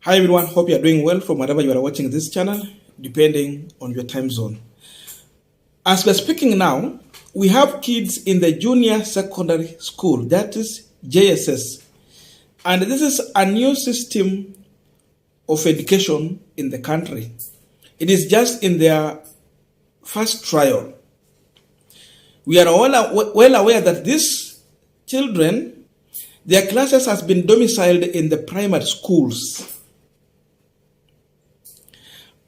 Hi everyone, hope you are doing well from wherever you are watching this channel, depending on your time zone. As we're speaking now, we have kids in the junior secondary school, that is JSS. And this is a new system of education in the country. It is just in their first trial. We are well aware that these children, their classes has been domiciled in the primary schools.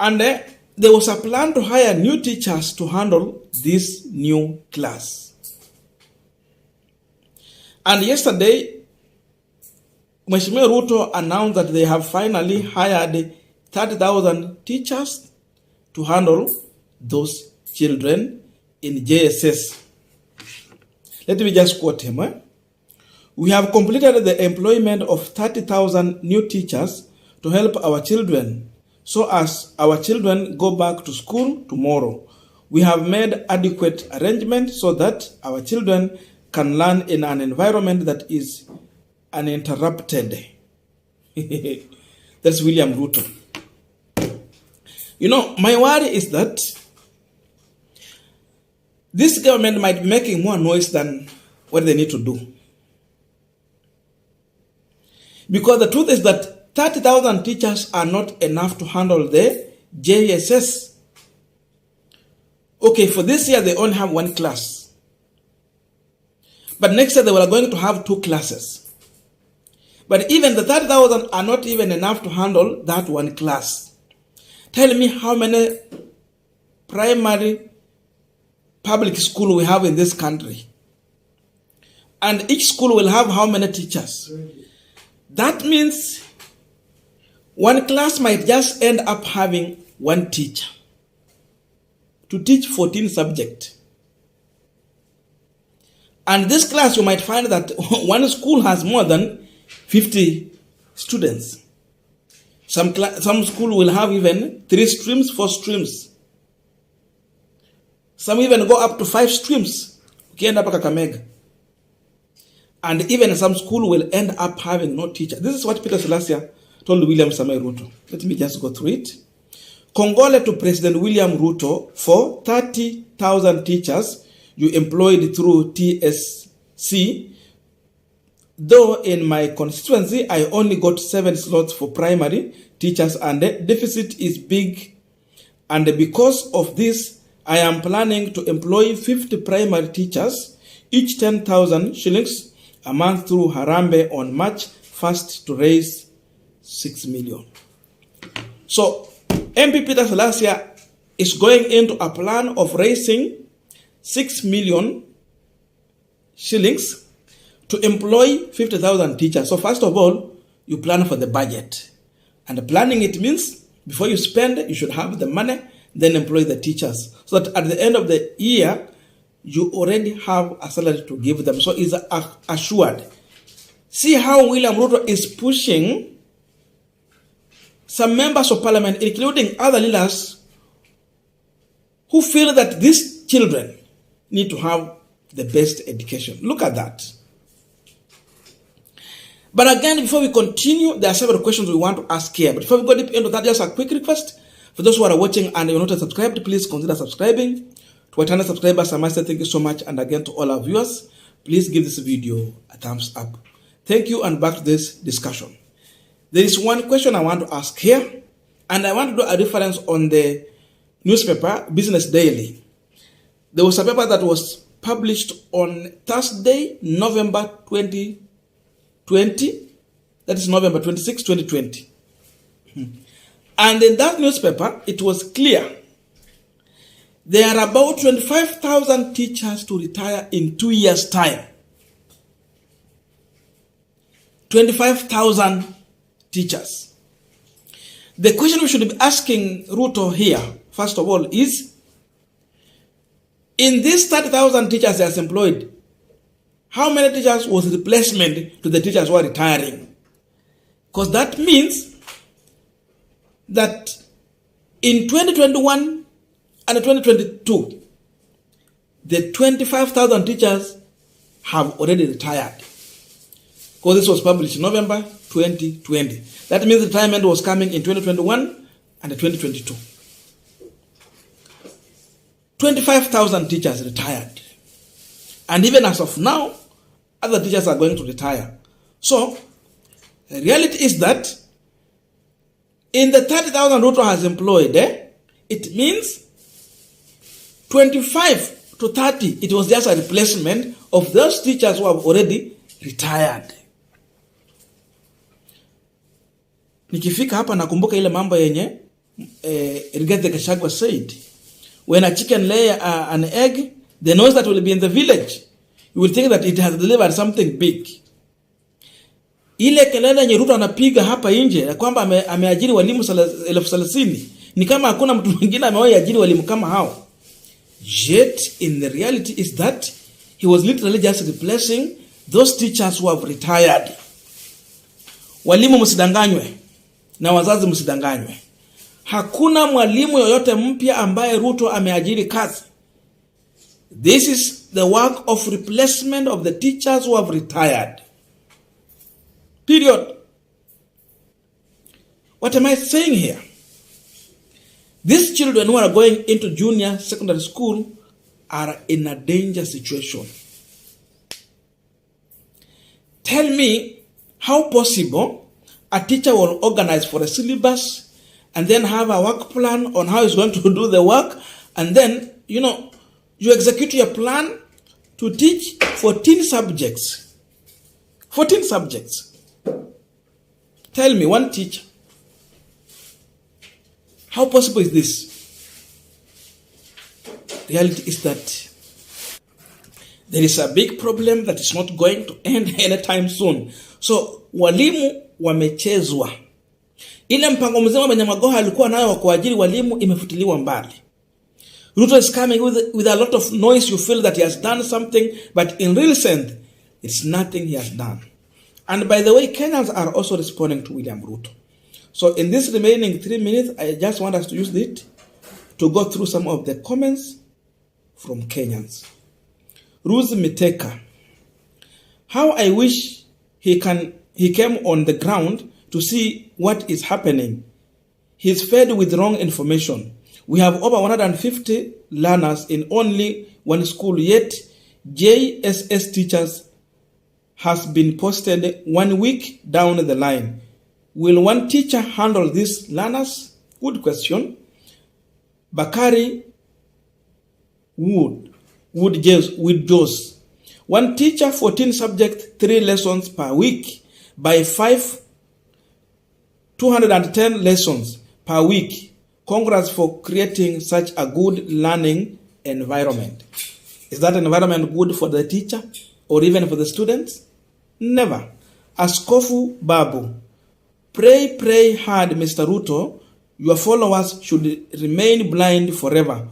And there was a plan to hire new teachers to handle this new class. And yesterday, Mheshimiwa Ruto announced that they have finally hired 30,000 teachers to handle those children in JSS. Let me just quote him. We have completed the employment of 30,000 new teachers to help our children, so as our children go back to school tomorrow. We have made adequate arrangements so that our children can learn in an environment that is uninterrupted. That's William Ruto. You know, my worry is that this government might be making more noise than what they need to do. Because the truth is that 30,000 teachers are not enough to handle the JSS. Okay, for this year they only have one class. But next year they were going to have 2 classes. But even the 30,000 are not even enough to handle that one class. Tell me how many primary public school we have in this country. And each school will have how many teachers? That means one class might just end up having one teacher to teach 14 subjects. And this class, you might find that one school has more than 50 students. Some school will have even 3 streams, 4 streams. Some even go up to 5 streams. And even some school will end up having no teacher. This is what Peter Selassie told William Samoei Ruto. Let me just go through it. Congole to President William Ruto for 30,000 teachers you employed through TSC. Though in my constituency, I only got 7 slots for primary teachers and the deficit is big. And because of this, I am planning to employ 50 primary teachers, each 10,000 shillings a month through Harambe on March 1st to raise 6 million. So, MP Peter Selassie is going into a plan of raising 6 million shillings to employ 50,000 teachers. So, first of all, you plan for the budget. And planning it means before you spend, you should have the money, then employ the teachers. So that at the end of the year, you already have a salary to give them. So it's assured. See how William Ruto is pushing some members of parliament, including other leaders, who feel that these children need to have the best education. Look at that. But again, before we continue, there are several questions we want to ask here. But before we go deep into that, just a quick request. For those who are watching and you're not subscribed, please consider subscribing. To our channel subscribers, I must say thank you so much. And again, to all our viewers, please give this video a thumbs up. Thank you, and back to this discussion. There is one question I want to ask here, and I want to do a reference on the newspaper, Business Daily. There was a paper that was published on Thursday, November 2020. That is November 26, 2020. And in that newspaper, it was clear there are about 25,000 teachers to retire in 2 years' time. 25,000 teachers. The question we should be asking Ruto here, first of all, is in these 30,000 teachers he has employed, how many teachers was replacement to the teachers who are retiring? Because that means that in 2021 and 2022, the 25,000 teachers have already retired. because this was published in November 2020. That means retirement was coming in 2021 and 2022. 25,000 teachers retired. And even as of now, other teachers are going to retire. So, the reality is that in the 30,000 Ruto has employed, it means 25 to 30, it was just a replacement of those teachers who have already retired. Nikifika hapa nakumbuka ile mambo yenye Rigathi Gachagua said, when a chicken lay an egg, the noise that will be in the village, you will think that it has delivered something big. Ile kelele yenye Ruto anapiga hapa nje ya kwamba ameajiri walimu 30,000 ni kama hakuna mtu mwingine amewahi ajiri walimu kama hao. Yet in the reality is that he was literally just replacing those teachers who have retired. Walimu msidanganywe na wazazi msidanganywe. Hakuna mwalimu yoyote mpya ambaye Ruto ameajiri kazi. This is the work of replacement of the teachers who have retired. Period. What am I saying here? These children who are going into junior secondary school are in a danger situation. Tell me how possible a teacher will organize for a syllabus and then have a work plan on how he's going to do the work, and then, you execute your plan to teach 14 subjects. 14 subjects. Tell me, one teacher. How possible is this? Reality is that there is a big problem that is not going to end anytime soon. So, walimu wamechezwa. Ile mpango mzima wenye Magoha alikuwa nayo wa kuajiri walimu imefutiliwa mbali. Ruto is coming with a lot of noise. You feel that he has done something, but in real sense, it's nothing he has done. And by the way, Kenyans are also responding to William Ruto. So in this remaining 3 minutes, I just want us to use it to go through some of the comments from Kenyans. Ruth Miteka. How I wish he came on the ground to see what is happening. He's fed with wrong information. We have over 150 learners in only one school, yet JSS teachers has been posted 1 week down the line. Will one teacher handle these learners? Good question. Bakari Wood Joes. One teacher, 14 subjects, 3 lessons per week. By 5, 210 lessons per week. Congrats for creating such a good learning environment. Is that environment good for the teacher or even for the students? Never. Askofu Babu. Pray hard, Mr. Ruto. Your followers should remain blind forever.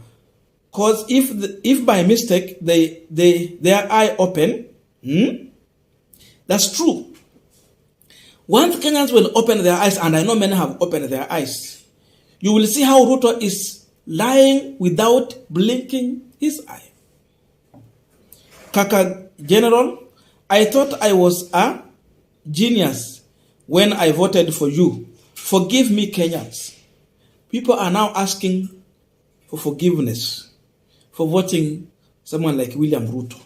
Because if by mistake their eye open, that's true. Once Kenyans will open their eyes, and I know many have opened their eyes, you will see how Ruto is lying without blinking his eye. Kaka General, I thought I was a genius when I voted for you. Forgive me, Kenyans. People are now asking for forgiveness for voting someone like William Ruto.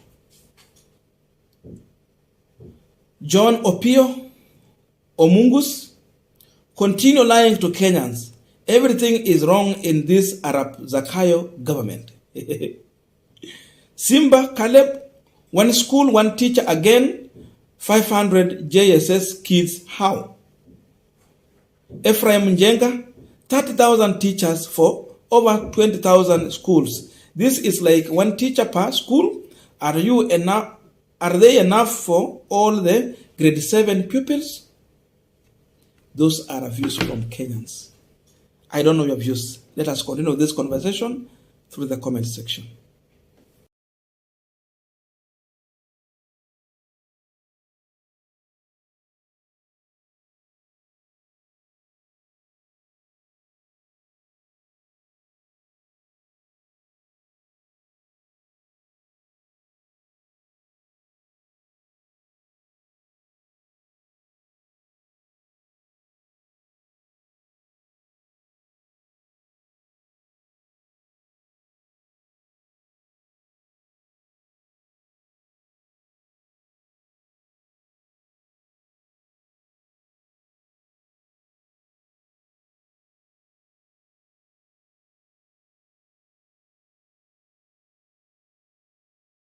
John Opio Omungus, continue lying to Kenyans. Everything is wrong in this Arab Zakayo government. Simba Caleb, one school, one teacher, again, 500 JSS kids, how? Ephraim Njenga, 30,000 teachers for over 20,000 schools. This is like one teacher per school. Are they enough for all the grade 7 pupils? Those are views from Kenyans. I don't know your views. Let us continue this conversation through the comment section.